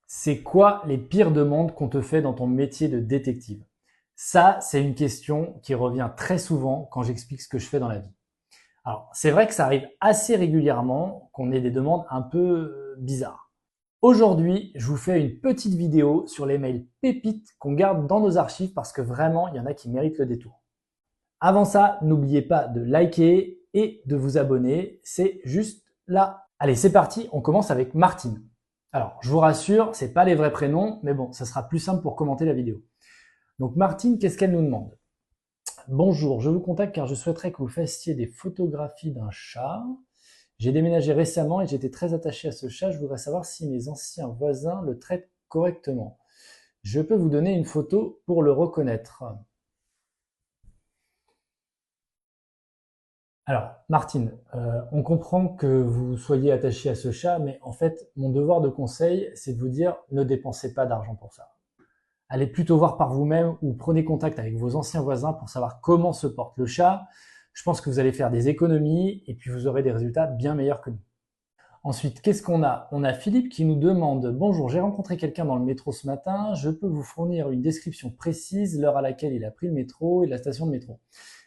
C'est quoi les pires demandes qu'on te fait dans ton métier de détective? Ça, c'est une question qui revient très souvent quand j'explique ce que je fais dans la vie. Alors, c'est vrai que ça arrive assez régulièrement qu'on ait des demandes un peu bizarres. Aujourd'hui, je vous fais une petite vidéo sur les mails pépites qu'on garde dans nos archives parce que vraiment, il y en a qui méritent le détour. Avant ça, n'oubliez pas de liker et de vous abonner. C'est juste là. Allez, c'est parti. On commence avec Martine. Alors, je vous rassure, c'est pas les vrais prénoms, mais bon, ça sera plus simple pour commenter la vidéo. Donc, Martine, qu'est-ce qu'elle nous demande? Bonjour, je vous contacte car je souhaiterais que vous fassiez des photographies d'un chat. J'ai déménagé récemment et j'étais très attaché à ce chat. Je voudrais savoir si mes anciens voisins le traitent correctement. Je peux vous donner une photo pour le reconnaître. Alors, Martine, on comprend que vous soyez attaché à ce chat, mais en fait, mon devoir de conseil, c'est de vous dire, ne dépensez pas d'argent pour ça. Allez plutôt voir par vous-même ou prenez contact avec vos anciens voisins pour savoir comment se porte le chat. Je pense que vous allez faire des économies et puis vous aurez des résultats bien meilleurs que nous. Ensuite, qu'est-ce qu'on a? On a Philippe qui nous demande: bonjour, j'ai rencontré quelqu'un dans le métro ce matin. Je peux vous fournir une description précise, l'heure à laquelle il a pris le métro et la station de métro.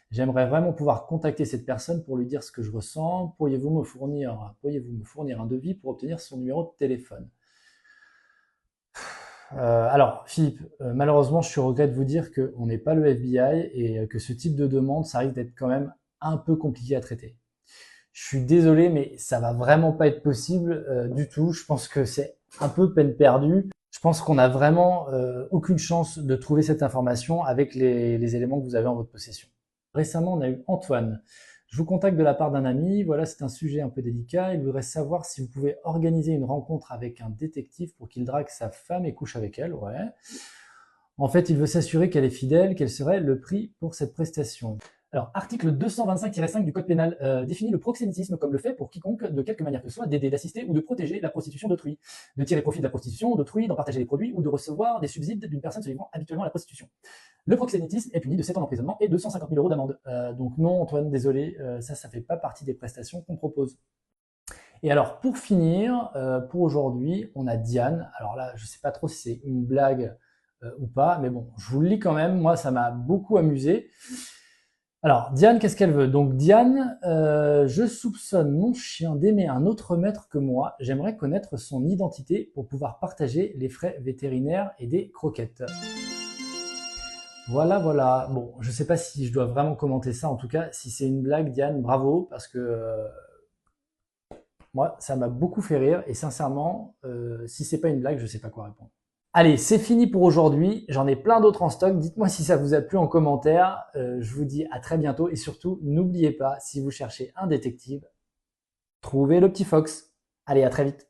J'aimerais vraiment pouvoir contacter cette personne pour lui dire ce que je ressens. Pourriez-vous me fournir un devis pour obtenir son numéro de téléphone? Alors, Philippe, malheureusement, je suis au regret de vous dire qu'on n'est pas le FBI et que ce type de demande, ça risque d'être quand même un peu compliqué à traiter. Je suis désolé, mais ça va vraiment pas être possible du tout. Je pense que c'est un peu peine perdue. Je pense qu'on n'a vraiment aucune chance de trouver cette information avec les éléments que vous avez en votre possession. Récemment, on a eu Antoine. Je vous contacte de la part d'un ami. Voilà, c'est un sujet un peu délicat. Il voudrait savoir si vous pouvez organiser une rencontre avec un détective pour qu'il drague sa femme et couche avec elle. Ouais. En fait, il veut s'assurer qu'elle est fidèle. Quel serait le prix pour cette prestation? Alors, article 225-5 du Code pénal définit le proxénétisme comme le fait pour quiconque, de quelque manière que ce soit, d'aider, d'assister ou de protéger la prostitution d'autrui, de tirer profit de la prostitution d'autrui, d'en partager les produits ou de recevoir des subsides d'une personne se livrant habituellement à la prostitution. Le proxénétisme est puni de 7 ans d'emprisonnement et 250 000 euros d'amende. Donc non, Antoine, désolé, ça fait pas partie des prestations qu'on propose. Et alors, pour finir, pour aujourd'hui, on a Diane. Alors là, je sais pas trop si c'est une blague ou pas, mais bon, je vous le lis quand même. Moi, ça m'a beaucoup amusé. Alors, Diane, qu'est-ce qu'elle veut? Donc, Diane, je soupçonne mon chien d'aimer un autre maître que moi. J'aimerais connaître son identité pour pouvoir partager les frais vétérinaires et des croquettes. Voilà, voilà. Bon, je sais pas si je dois vraiment commenter ça. En tout cas, si c'est une blague, Diane, bravo, parce que moi, ça m'a beaucoup fait rire. Et sincèrement, si c'est pas une blague, je sais pas quoi répondre. Allez, c'est fini pour aujourd'hui. J'en ai plein d'autres en stock. Dites-moi si ça vous a plu en commentaire. Je vous dis à très bientôt. Et surtout, n'oubliez pas, si vous cherchez un détective, trouvez le petit Fox. Allez, à très vite.